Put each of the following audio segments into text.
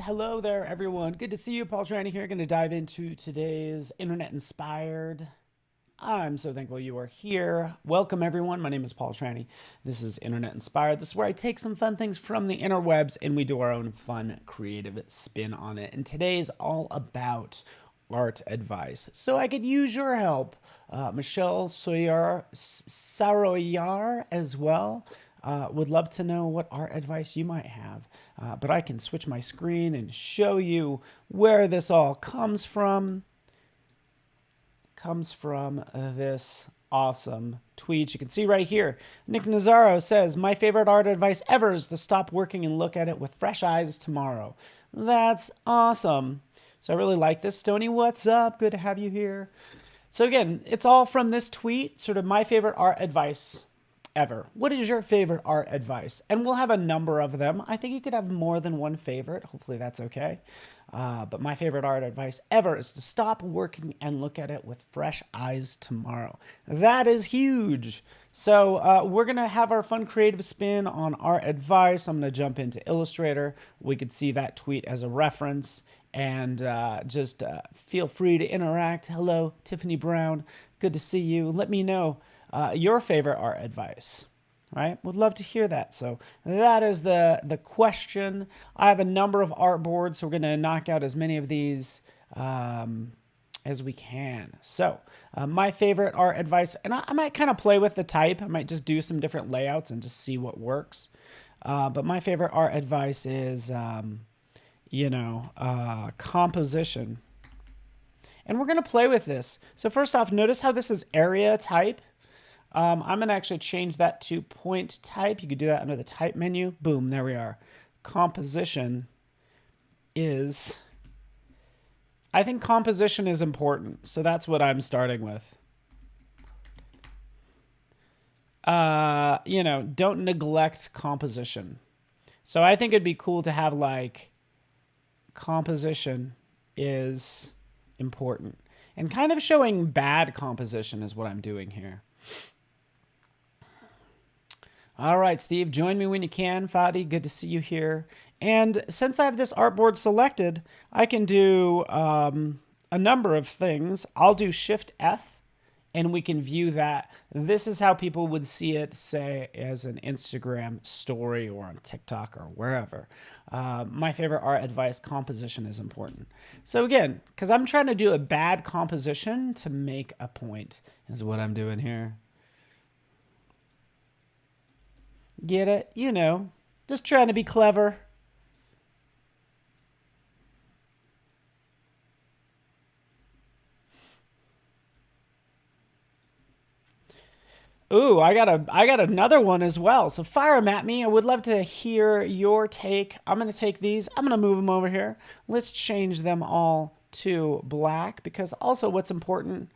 Hello there, everyone. Good to see you. Paul Tranny here. Going to dive into today's Internet Inspired. I'm so thankful you are here. Welcome, everyone. My name is Paul Tranny. This is Internet Inspired. This is where I take some fun things from the interwebs and we do our own fun, creative spin on it. And today's all about art advice. So I could use your help. Michelle Saroyar as well. Would love to know what art advice you might have. But I can switch my screen and show you where this all comes from. Comes from this awesome tweet. You can see right here. Nick Nazaro says, my favorite art advice ever is to stop working and look at it with fresh eyes tomorrow. That's awesome. So I really like this. Stony, what's up? Good to have you here. So again, it's all from this tweet, sort of my favorite art advice ever. What is your favorite art advice? And we'll have a number of them. I think you could have more than one favorite. Hopefully that's okay. But my favorite art advice ever is to stop working and look at it with fresh eyes tomorrow. That is huge. So we're going to have our fun creative spin on art advice. I'm going to jump into Illustrator. We could see that tweet as a reference. And just feel free to interact. Hello, Tiffany Brown. Good to see you. Let me know your favorite art advice, right? Would love to hear that. So that is the question. I have a number of art boards, so we're going to knock out as many of these as we can. So my favorite art advice, and I might kind of play with the type. I might just do some different layouts and just see what works. But my favorite art advice is, composition. And we're going to play with this. So first off, notice how this is area type. I'm going to actually change that to point type. You could do that under the type menu. Boom, there we are. Composition is, I think composition is important. So that's what I'm starting with. Don't neglect composition. So I think it'd be cool to have like composition is important. And kind of showing bad composition is what I'm doing here. All right, Steve, join me when you can. Fadi, good to see you here. And since I have this artboard selected, I can do a number of things. I'll do Shift F, and we can view that. This is how people would see it, say, as an Instagram story or on TikTok or wherever. My favorite art advice, composition is important. So again, because I'm trying to do a bad composition to make a point is what I'm doing here. Get it? Just trying to be clever. Ooh, I got another one as well. So fire them at me. I would love to hear your take. I'm going to take these. I'm going to move them over here. Let's change them all to black because also what's important,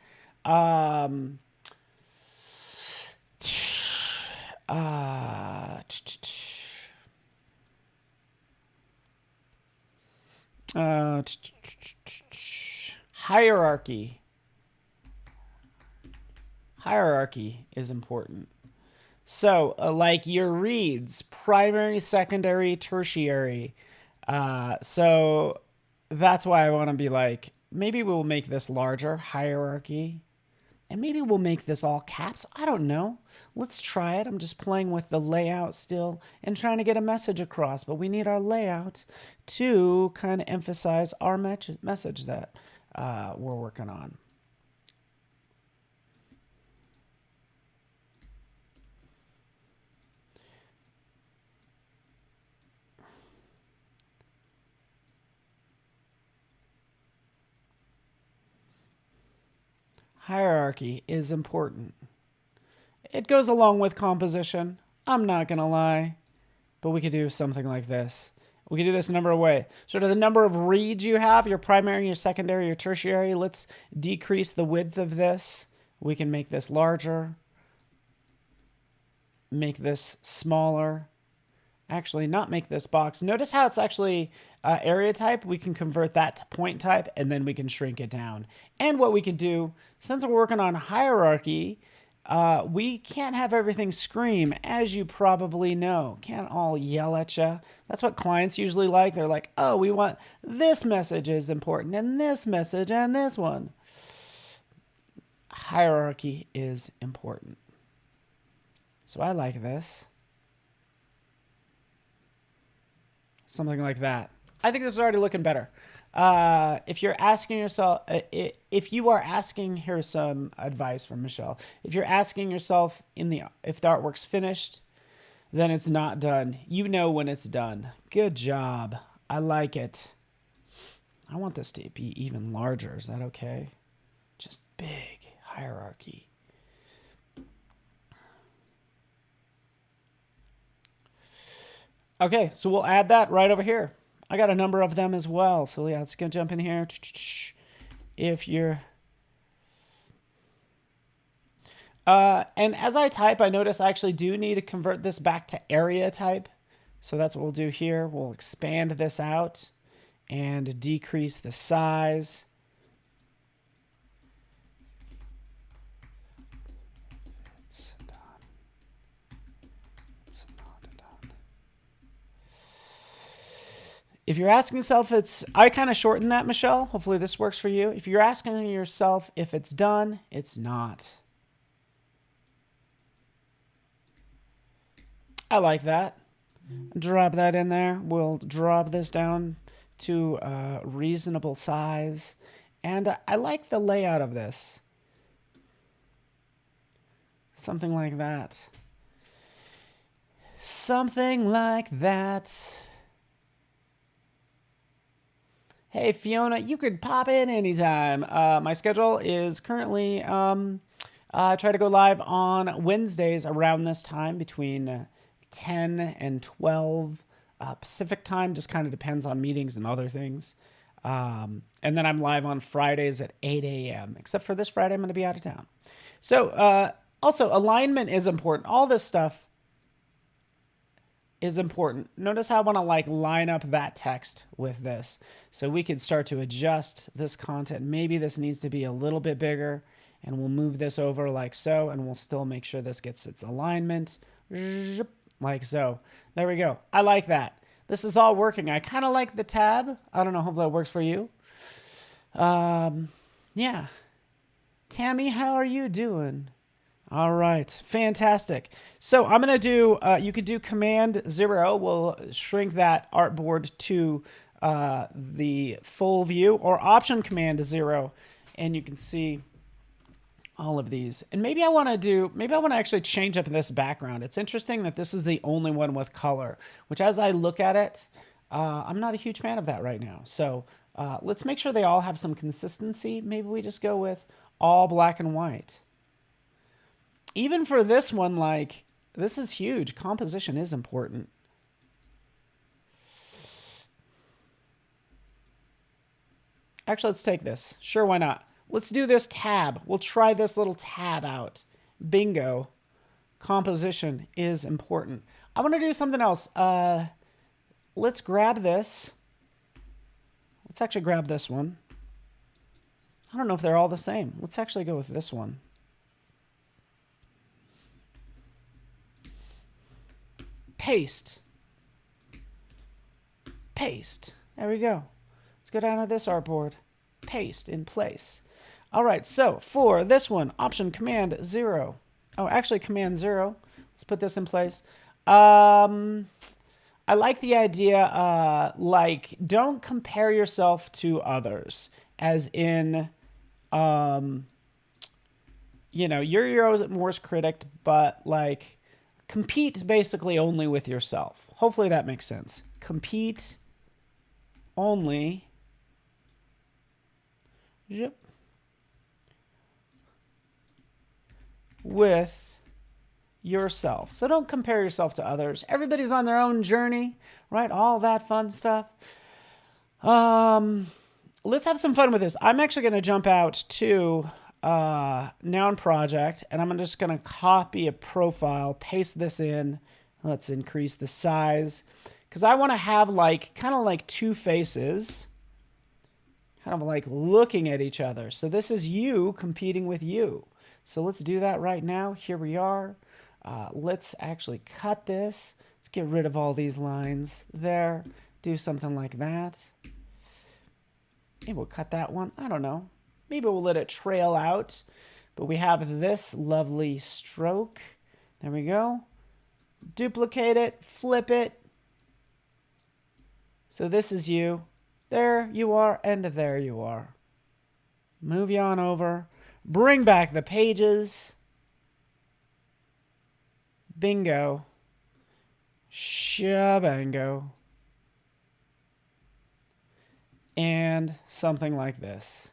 hierarchy. Hierarchy is important. So like your reads, primary, secondary, tertiary. So that's why I want to be like, maybe we'll make this larger, hierarchy. And maybe we'll make this all caps. I don't know. Let's try it. I'm just playing with the layout still and trying to get a message across. But we need our layout to kind of emphasize our message that we're working on. Hierarchy is important. It goes along with composition. I'm not going to lie. But we could do something like this. We could do this a number of ways. Sort of the number of reads you have, your primary, your secondary, your tertiary. Let's decrease the width of this. We can make this larger. Make this smaller. Actually, not make this box. Notice how it's actually area type. We can convert that to point type, and then we can shrink it down. And what we can do, since we're working on hierarchy, We can't have everything scream, as you probably know. Can't all yell at you. That's what clients usually like. They're like, oh, we want this message is important, and this message, and this one. Hierarchy is important. So I like this. Something like that. I think this is already looking better. If you're asking yourself, if you are asking, here's some advice from Michelle. If you're asking yourself if the artwork's finished, then it's not done. You know when it's done. Good job. I like it. I want this to be even larger. Is that okay? Just big hierarchy. Okay, so we'll add that right over here. I got a number of them as well. So yeah, let's go jump in here. If you're... and as I type, I notice I actually do need to convert this back to area type. So that's what we'll do here. We'll expand this out and decrease the size. If you're asking yourself I kind of shortened that, Michelle. Hopefully this works for you. If you're asking yourself if it's done, it's not. I like that. Drop that in there. We'll drop this down to a reasonable size. And I like the layout of this. Something like that. Something like that. Hey, Fiona, you could pop in anytime. My schedule is currently, I try to go live on Wednesdays around this time between 10 and 12 Pacific time. Just kind of depends on meetings and other things. And then I'm live on Fridays at 8 a.m. Except for this Friday, I'm going to be out of town. So also, alignment is important. All this stuff is important. Notice how I want to line up that text with this. So we could start to adjust this content. Maybe this needs to be a little bit bigger, and we'll move this over like so, and we'll still make sure this gets its alignment like so. There we go. I like that. This is all working. I kind of like the tab. I don't know. Hopefully that works for you. Yeah. Tammy, how are you doing? All right, fantastic. So I'm going to do, you could do Command 0. We'll shrink that artboard to the full view, or Option Command 0, and you can see all of these. And maybe I want to actually change up this background. It's interesting that this is the only one with color, which as I look at it, I'm not a huge fan of that right now. So let's make sure they all have some consistency. Maybe we just go with all black and white. Even for this one, this is huge. Composition is important. Actually, let's take this. Sure, why not? Let's do this tab. We'll try this little tab out. Bingo. Composition is important. I want to do something else. Let's grab this. Let's actually grab this one. I don't know if they're all the same. Let's actually go with this one. Paste. Paste. There we go. Let's go down to this artboard. Paste in place. All right, so for this one, Option Command 0. Oh, actually Command 0. Let's put this in place. I like the idea, don't compare yourself to others, as in, you're your own worst critic, but compete basically only with yourself. Hopefully that makes sense. Compete only with yourself. So don't compare yourself to others. Everybody's on their own journey, right? All that fun stuff. Let's have some fun with this. I'm actually going to jump out to noun project, and I'm just going to copy a profile, paste this in. Let's increase the size because I want to have kind of like two faces. kind of like looking at each other. So this is you competing with you. So let's do that right now. Here we are. Let's actually cut this. Let's get rid of all these lines there. Do something like that. Maybe we'll cut that one. I don't know. Maybe we'll let it trail out. But we have this lovely stroke. There we go. Duplicate it, flip it. So this is you. There you are, and there you are. Move you on over. Bring back the pages. Bingo. Shabango. And something like this.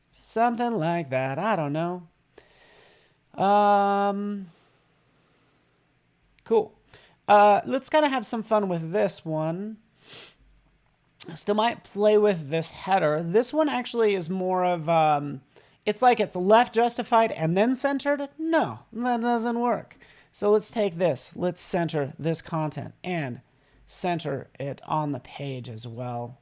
Something like that. I don't know. Cool. Let's kind of have some fun with this one. Still might play with this header. This one actually is more of, it's like it's left justified and then centered. No, that doesn't work. So let's take this. Let's center this content and center it on the page as well.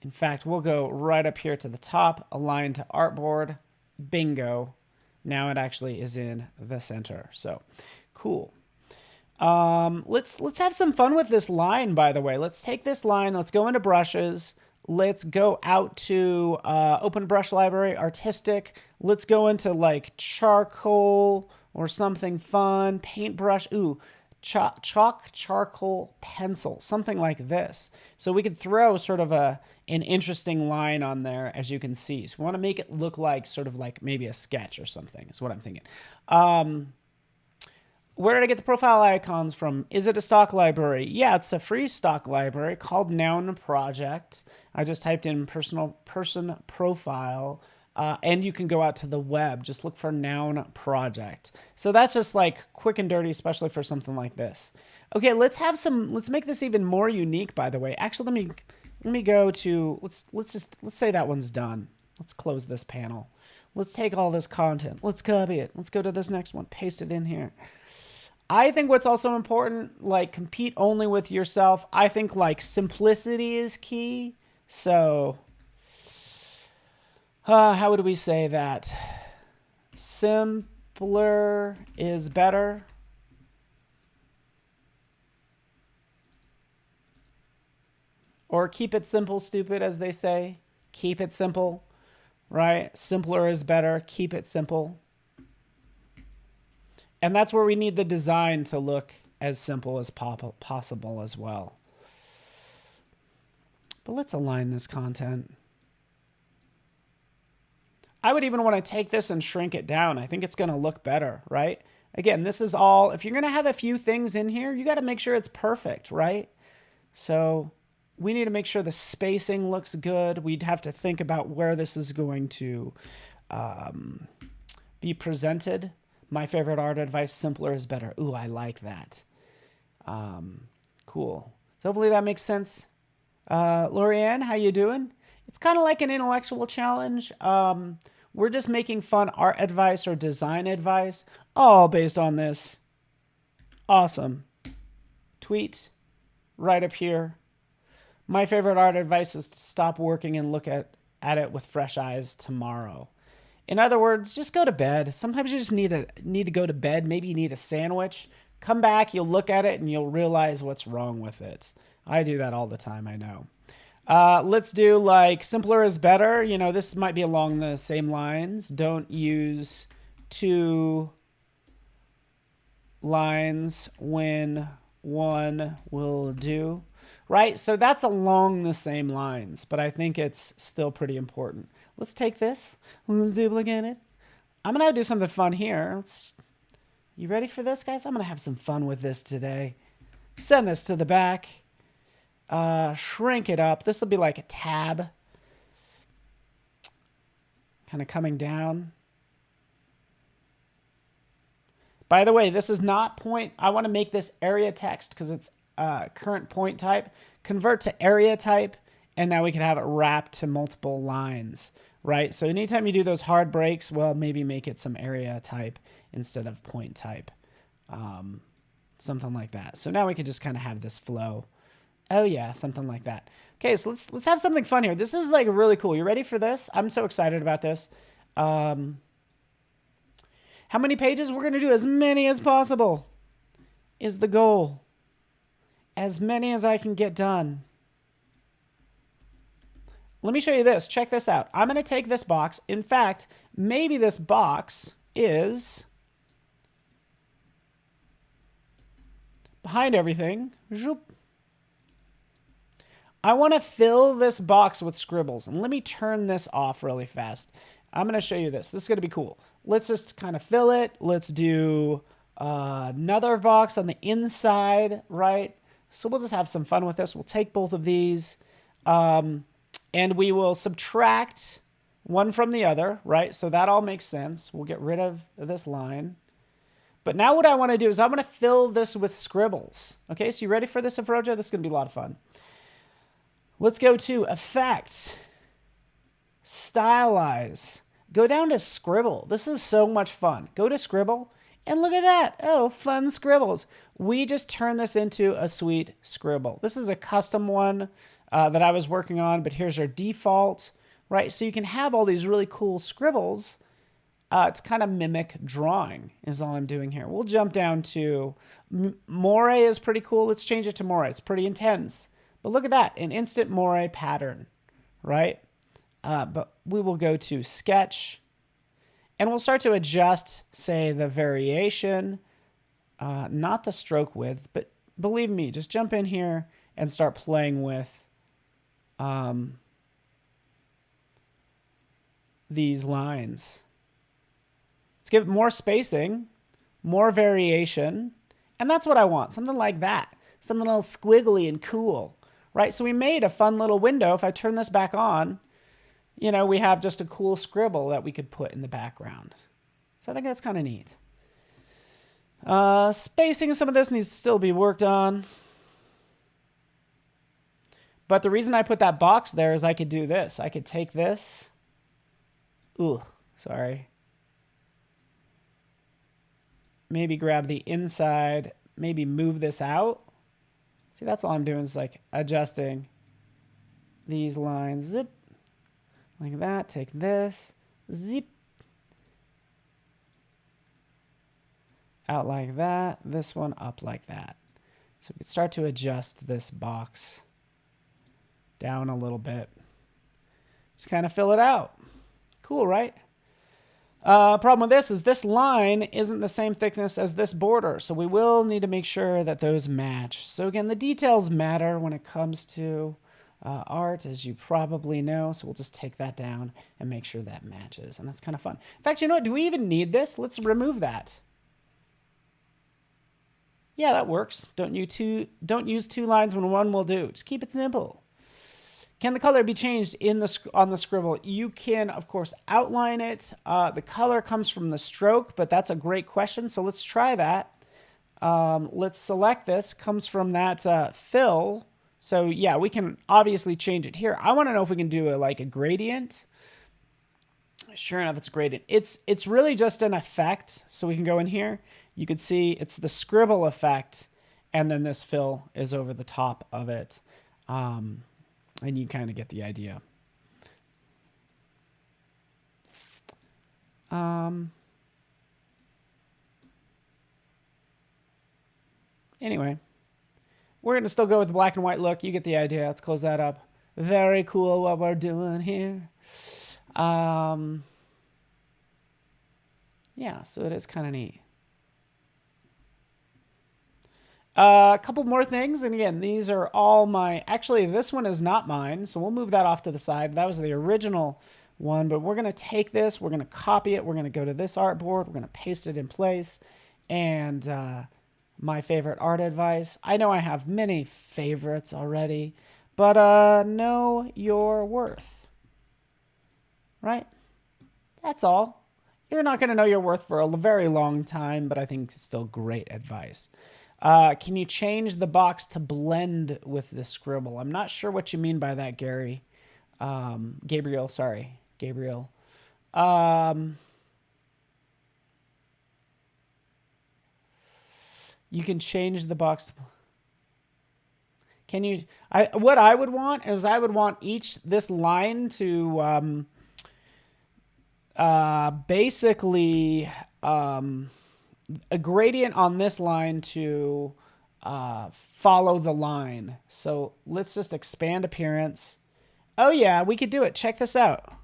In fact, we'll go right up here to the top, align to artboard. Bingo. Now it actually is in the center. So cool. Let's have some fun with this line, by the way. Let's take this line. Let's go into brushes. Let's go out to open brush library, artistic. Let's go into like charcoal or something fun. Paintbrush. Ooh, chalk, charcoal, pencil, something like this. So we could throw sort of an interesting line on there, as you can see. So we want to make it look like sort of like maybe a sketch or something is what I'm thinking. Where did I get the profile icons from? Is it a stock library? Yeah, it's a free stock library called Noun Project. I just typed in person profile. And you can go out to the web. Just look for Noun Project. So that's just like quick and dirty, especially for something like this. Okay, let's make this even more unique, by the way. Actually, let me go to, let's say that one's done. Let's close this panel. Let's take all this content. Let's copy it. Let's go to this next one. Paste it in here. I think what's also important, like compete only with yourself. I think like simplicity is key. So how would we say that? Simpler is better. Or keep it simple, stupid, as they say. Keep it simple, right? Simpler is better. Keep it simple. And that's where we need the design to look as simple as possible as well. But let's align this content. I would even want to take this and shrink it down. I think it's going to look better, right? Again, this is all, if you're going to have a few things in here, you got to make sure it's perfect, right? So we need to make sure the spacing looks good. We'd have to think about where this is going to be presented. My favorite art advice, simpler is better. Ooh, I like that. Cool. So hopefully that makes sense. Lorianne, how you doing? It's kind of like an intellectual challenge. We're just making fun art advice or design advice, all based on this. Awesome. Tweet right up here. My favorite art advice is to stop working and look at it with fresh eyes tomorrow. In other words, just go to bed. Sometimes you just need to go to bed. Maybe you need a sandwich. Come back, you'll look at it, and you'll realize what's wrong with it. I do that all the time, I know. Let's do like simpler is better. You know, this might be along the same lines. Don't use 2 lines when one will do. Right? So that's along the same lines, but I think it's still pretty important. Let's take this. Let's duplicate it. I'm going to do something fun here. You ready for this, guys? I'm going to have some fun with this today. Send this to the back. Shrink it up. This will be like a tab. Kind of coming down. By the way, this is not point. I want to make this area text because it's current point type. Convert to area type. And now we can have it wrapped to multiple lines, right? So anytime you do those hard breaks, well, maybe make it some area type instead of point type. Something like that. So now we can just kind of have this flow Oh yeah, something like that. Okay, so let's have something fun here. This is like really cool. You ready for this? I'm so excited about this. Um, how many pages? We're gonna do as many as possible. Is the goal. As many as I can get done. Let me show you this. Check this out. I'm gonna take this box. In fact, maybe this box is behind everything. Zoop. I want to fill this box with scribbles. And let me turn this off really fast. I'm going to show you this. This is going to be cool. Let's just kind of fill it. Let's do another box on the inside, right? So we'll just have some fun with this. We'll take both of these and we will subtract one from the other, right? So that all makes sense. We'll get rid of this line. But now what I want to do is I'm going to fill this with scribbles. Okay, so you ready for this, Afroja? This is going to be a lot of fun. Let's go to Effect, Stylize. Go down to Scribble. This is so much fun. Go to Scribble, and look at that. Oh, fun scribbles. We just turned this into a sweet scribble. This is a custom one that I was working on, but here's our default, right? So you can have all these really cool scribbles to kind of mimic drawing is all I'm doing here. We'll jump down to Moire is pretty cool. Let's change it to Moire. It's pretty intense. But look at that, an instant moire pattern, right? But we will go to Sketch, and we'll start to adjust, say, the variation, not the stroke width, but believe me, just jump in here and start playing with these lines. Let's give it more spacing, more variation, and that's what I want, something like that, something else squiggly and cool. Right, so we made a fun little window. If I turn this back on, you know, we have just a cool scribble that we could put in the background. So I think that's kind of neat. Spacing of some of this needs to still be worked on. But the reason I put that box there is I could do this. I could take this. Ooh, sorry. Maybe grab the inside, maybe move this out. See, that's all I'm doing is like adjusting these lines. Zip. Like that. Take this. Zip. Out like that. This one up like that. So we can start to adjust this box down a little bit. Just kind of fill it out. Cool, right? Problem with this is this line isn't the same thickness as this border, so we will need to make sure that those match. So again, the details matter when it comes to art, as you probably know, so we'll just take that down and make sure that matches, and that's kind of fun. In fact, you know what? Do we even need this? Let's remove that. Yeah, that works. Don't use two lines when one will do. Just keep it simple. Can the color be changed on the scribble? You can, of course, outline it. The color comes from the stroke, but that's a great question. So let's try that. Let's select this. Comes from that fill. So yeah, we can obviously change it here. I want to know if we can do like a gradient. Sure enough, it's a gradient. It's really just an effect. So we can go in here. You can see it's the scribble effect, and then this fill is over the top of it. And you kind of get the idea. Anyway, we're going to still go with the black and white look. You get the idea. Let's close that up. Very cool what we're doing here. Yeah, so it is kind of neat. A couple more things, and again, these are all my, actually this one is not mine, so we'll move that off to the side. That was the original one, but we're going to take this, we're going to copy it, we're going to go to this artboard, we're going to paste it in place, and my favorite art advice. I know I have many favorites already, but know your worth, right? That's all. You're not going to know your worth for a very long time, but I think it's still great advice. Can you change the box to blend with the scribble? I'm not sure what you mean by that, Gary. Gabriel, sorry. Gabriel. You can change the box. Can you, what I would want is I would want this line to basically a gradient on this line to follow the line. So let's just expand appearance. Oh yeah, we could do it. Check this out.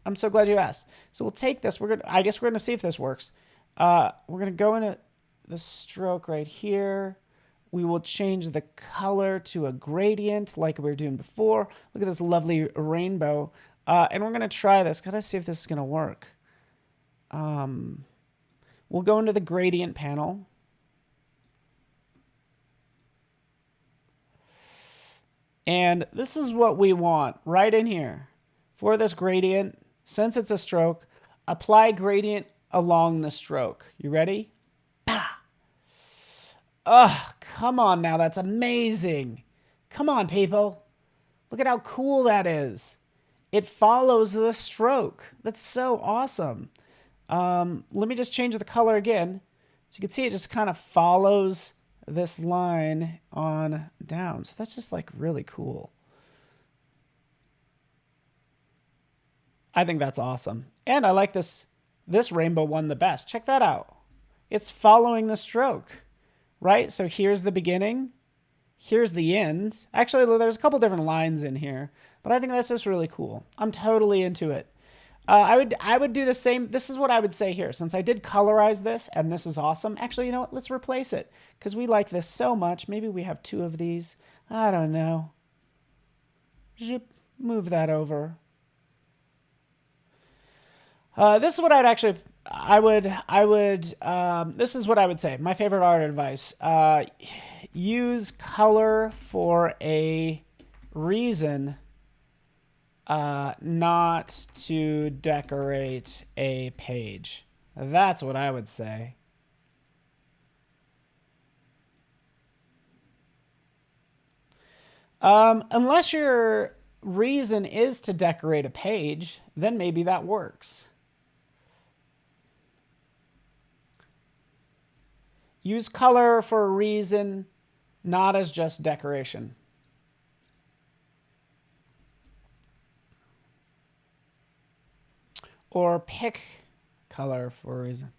I'm so glad you asked. So we'll take this. I guess we're gonna see if this works. We're gonna go into the stroke right here. We will change the color to a gradient like we were doing before. Look at this lovely rainbow. And we're gonna try this. Gotta see if this is gonna work. We'll go into the gradient panel. And this is what we want right in here. For this gradient, since it's a stroke, apply gradient along the stroke. You ready? Bah! Ugh, come on now, that's amazing. Come on, people. Look at how cool that is. It follows the stroke. That's so awesome. Let me just change the color again. So you can see it just kind of follows this line on down. So that's just like really cool. I think that's awesome. And I like this rainbow one the best. Check that out. It's following the stroke, right? So here's the beginning. Here's the end. Actually, there's a couple different lines in here, but I think that's just really cool. I'm totally into it. I would do the same. This is what I would say here. Since I did colorize this and this is awesome. Actually, you know what? Let's replace it because we like this so much. Maybe we have 2 of these. I don't know. Zip, move that over. This is what this is what I would say. My favorite art advice. Use color for a reason, not to decorate a page. That's what I would say. Unless your reason is to decorate a page, then maybe that works. Use color for a reason, not as just decoration. Or pick color for a reason.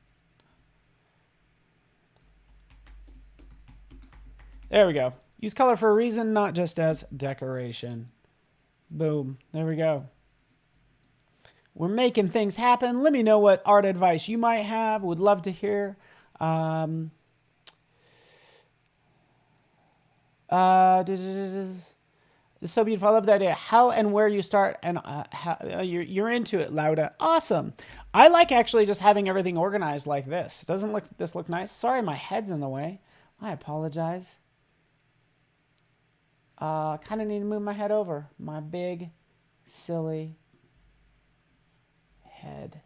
There we go. Use color for a reason, not just as decoration. Boom. There we go. We're making things happen. Let me know what art advice you might have. Would love to hear. It's so beautiful. I love that idea. How and where you start, and how you're into it, Lauda. Awesome. I like actually just having everything organized like this. Doesn't this look nice? Sorry, my head's in the way. I apologize. Kind of need to move my head over. My big, silly head.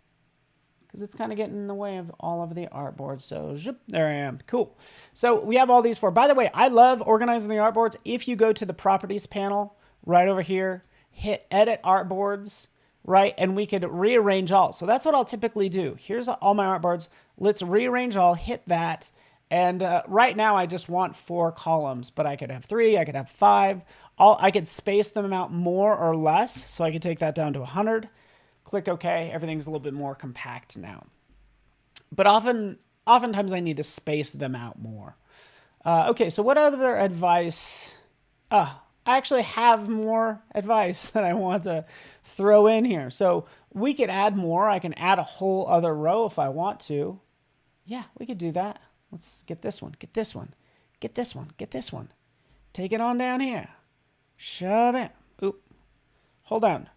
Because it's kind of getting in the way of all of the artboards. So, zip, there I am. Cool. So we have all these for. By the way, I love organizing the artboards. If you go to the properties panel right over here, hit edit artboards, right? And we could rearrange all. So that's what I'll typically do. Here's all my artboards. Let's rearrange all, hit that. And right now I just want 4 columns, but I could have 3, I could have 5. I could space them out more or less. So I could take that down to 100. Click OK. Everything's a little bit more compact now. But oftentimes I need to space them out more. Okay, so what other advice? I actually have more advice that I want to throw in here. So we could add more. I can add a whole other row if I want to. Yeah, we could do that. Let's get this one, get this one, get this one, get this one. Take it on down here. Shove it. Oop. Hold on.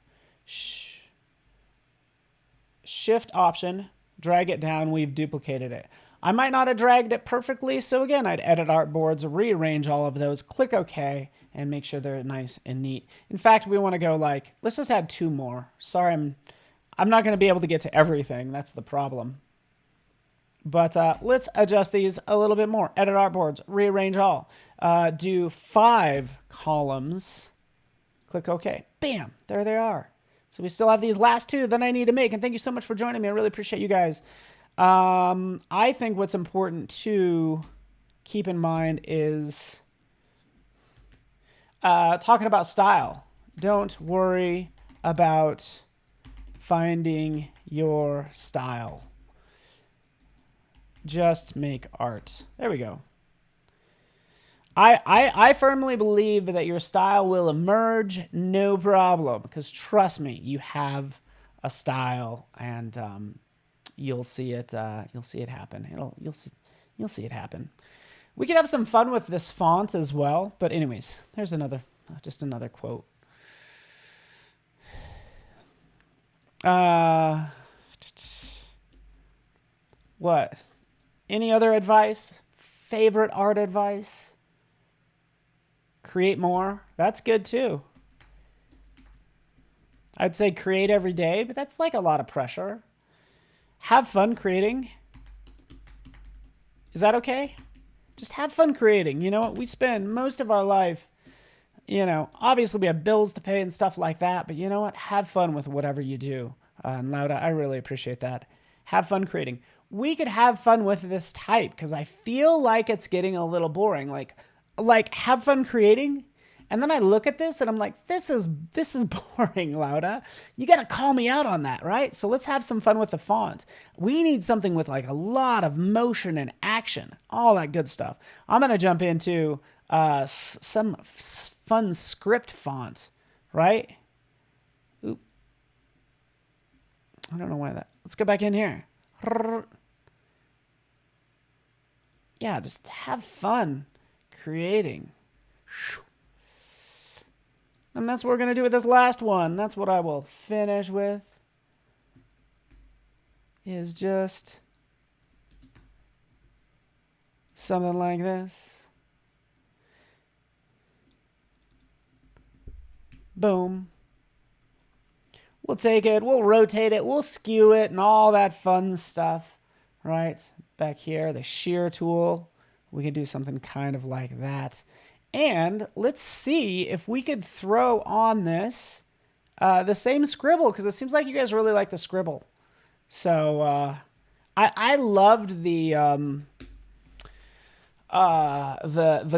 Shift option, drag it down. We've duplicated it. I might not have dragged it perfectly. So again, I'd edit artboards, rearrange all of those, click OK, and make sure they're nice and neat. In fact, we want to go like, let's just add 2 more. Sorry, I'm not going to be able to get to everything. That's the problem. But let's adjust these a little bit more. Edit artboards, rearrange all. Do 5 columns. Click OK. Bam, there they are. So we still have these last 2 that I need to make. And thank you so much for joining me. I really appreciate you guys. I think what's important to keep in mind is talking about style. Don't worry about finding your style. Just make art. There we go. I firmly believe that your style will emerge, no problem. Because trust me, you have a style, and you'll see it. You'll see it happen. You'll see it happen. We could have some fun with this font as well. But anyways, there's just another quote. What? Any other advice? Favorite art advice? Create more. That's good too. I'd say create every day, but that's like a lot of pressure. Have fun creating. Is that okay? Just have fun creating. You know what? We spend most of our life, obviously we have bills to pay and stuff like that, but you know what? Have fun with whatever you do. And Lauda, I really appreciate that. Have fun creating. We could have fun with this type because I feel like it's getting a little boring. Like have fun creating. And then I look at this and I'm like, this is boring, Lauda. You got to call me out on that, right? So let's have some fun with the font. We need something with like a lot of motion and action, all that good stuff. I'm going to jump into some fun script font, right? Oop. I don't know why that. Let's go back in here. Yeah, just have fun creating. And that's what we're going to do with this last one. That's what I will finish with. Is just something like this. Boom. We'll take it, we'll rotate it, we'll skew it, and all that fun stuff, right? Back here, the shear tool. We can do something kind of like that. And let's see if we could throw on this the same scribble, because it seems like you guys really like the scribble. So I loved the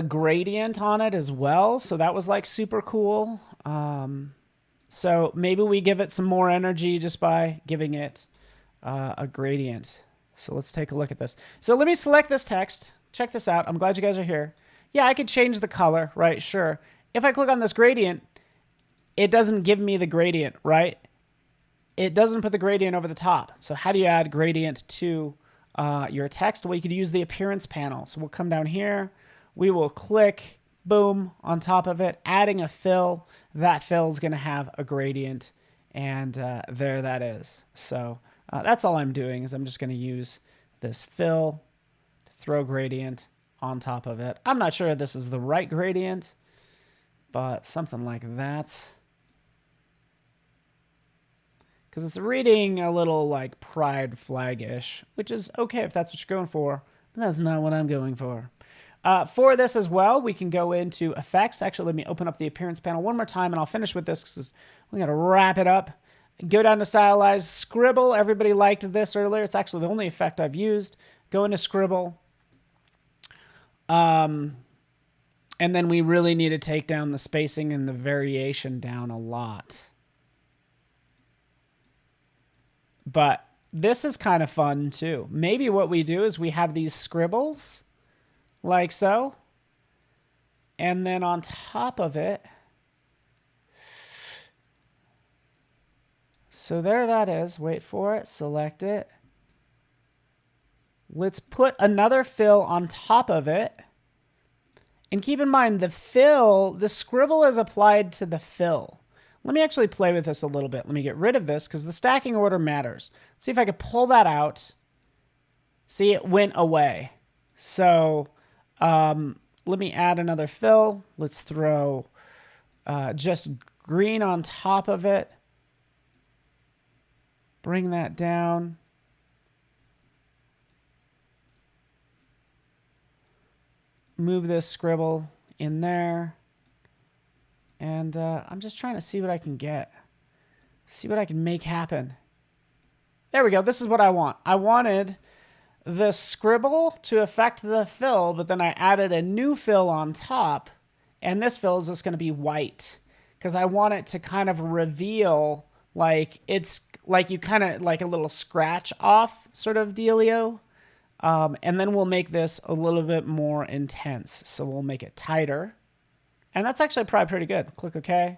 gradient on it as well. So that was like super cool. So maybe we give it some more energy just by giving it a gradient. So let's take a look at this. So let me select this text. Check this out. I'm glad you guys are here. Yeah, I could change the color, right? Sure. If I click on this gradient, it doesn't give me the gradient, right? It doesn't put the gradient over the top. So how do you add gradient to your text? Well, you could use the appearance panel. So we'll come down here. We will click, boom, on top of it, adding a fill. That fill is going to have a gradient, and there that is. So that's all I'm doing is I'm just going to use this fill to throw gradient on top of it. I'm not sure if this is the right gradient, but something like that. Because it's reading a little like pride flag-ish, which is okay if that's what you're going for, but that's not what I'm going for. For this as well, we can go into effects. Actually, let me open up the appearance panel one more time, and I'll finish with this because we got to wrap it up. Go down to stylize, scribble. Everybody liked this earlier. It's actually the only effect I've used. Go into scribble. And then we really need to take down the spacing and the variation down a lot. But this is kind of fun too. Maybe what we do is we have these scribbles like so. And then on top of it, so there that is. Wait for it. Select it. Let's put another fill on top of it. And keep in mind, the scribble is applied to the fill. Let me actually play with this a little bit. Let me get rid of this because the stacking order matters. Let's see if I could pull that out. See, it went away. So let me add another fill. Let's throw just green on top of it. Bring that down. Move this scribble in there. And I'm just trying to see what I can get. See what I can make happen. There we go. This is what I want. I wanted the scribble to affect the fill, but then I added a new fill on top. And this fill is just going to be white because I want it to kind of reveal like it's like you kind of like a little scratch off sort of dealio. And then we'll make this a little bit more intense. So we'll make it tighter. And that's actually probably pretty good. Click OK.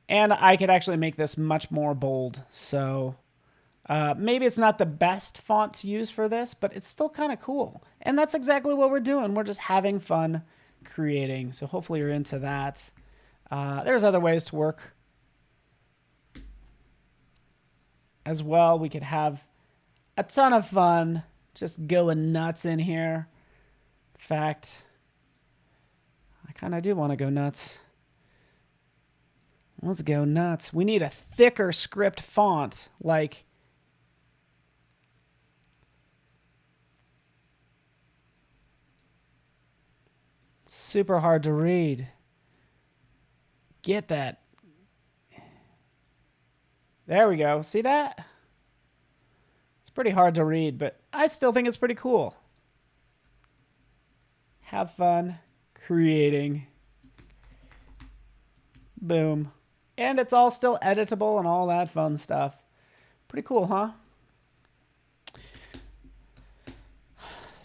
And I could actually make this much more bold. So maybe it's not the best font to use for this, but it's still kind of cool. And that's exactly what we're doing. We're just having fun creating. So hopefully you're into that. There's other ways to work as well. We could have a ton of fun just going nuts in here. In fact, I kind of do want to go nuts. Let's go nuts. We need a thicker script font, like super hard to read. Get that. There we go. See that? It's pretty hard to read, but I still think it's pretty cool. Have fun creating. Boom. And it's all still editable and all that fun stuff. Pretty cool, huh?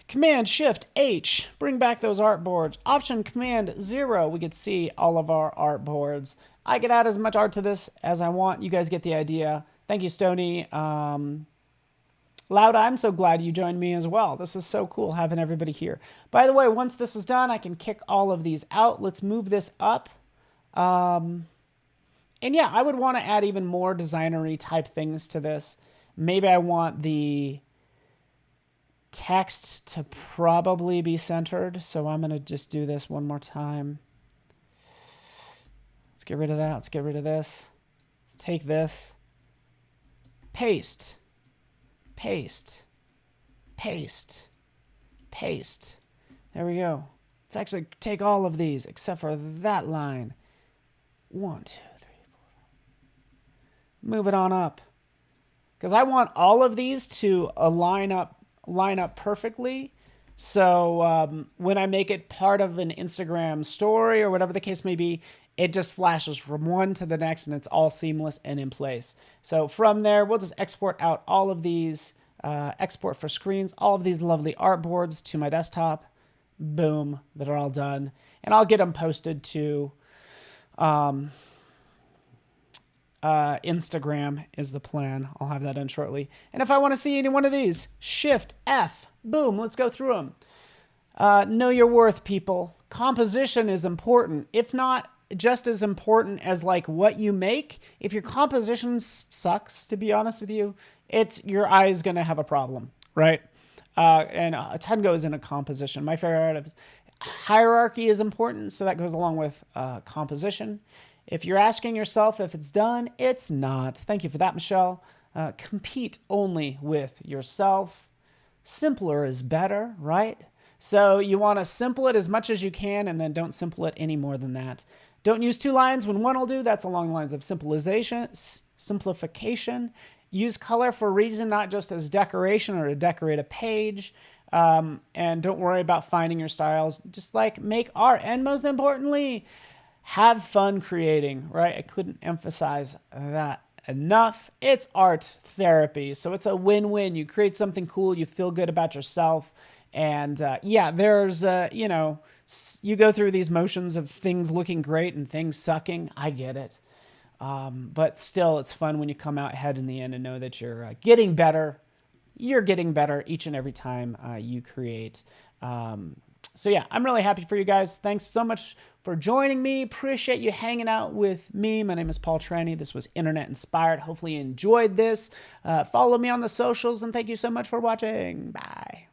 Command Shift H, bring back those artboards. Option Command 0, we could see all of our artboards. I could add as much art to this as I want. You guys get the idea. Thank you, Stony. Loud, I'm so glad you joined me as well. This is so cool having everybody here. By the way, once this is done, I can kick all of these out. Let's move this up. And yeah, I would want to add even more designery type things to this. Maybe I want the text to probably be centered. So I'm going to just do this one more time. Let's get rid of that. Let's get rid of this. Let's take this. Paste. Paste. Paste. Paste. There we go. Let's actually take all of these except for that line. 1, 2, 3, 4. Move it on up. Because I want all of these to line up perfectly. So when I make it part of an Instagram story or whatever the case may be, it just flashes from one to the next and it's all seamless and in place. So from there, we'll just export out all of these, export for screens, all of these lovely artboards to my desktop. Boom, that are all done. And I'll get them posted to Instagram is the plan. I'll have that done shortly. And if I want to see any one of these, Shift F, boom, let's go through them. Know your worth, people. Composition is important. If not, just as important as like what you make. If your composition sucks, to be honest with you, your eye is going to have a problem, right? And a ton goes into composition. My favorite art is hierarchy is important, so that goes along with composition. If you're asking yourself if it's done, it's not. Thank you for that, Michelle. Compete only with yourself. Simpler is better, right? So you want to simple it as much as you can, and then don't simple it any more than that. Don't use 2 lines when one will do. That's along the lines of simplification. Use color for a reason, not just as decoration or to decorate a page. And don't worry about finding your styles. Just like make art. And most importantly, have fun creating, right? I couldn't emphasize that enough. It's art therapy. So it's a win-win. You create something cool. You feel good about yourself. And yeah, there's, you go through these motions of things looking great and things sucking. I get it. But still, it's fun when you come out ahead in the end and know that you're getting better. You're getting better each and every time you create. So yeah, I'm really happy for you guys. Thanks so much for joining me. Appreciate you hanging out with me. My name is Paul Tranny. This was Internet Inspired. Hopefully you enjoyed this. Follow me on the socials, and thank you so much for watching. Bye.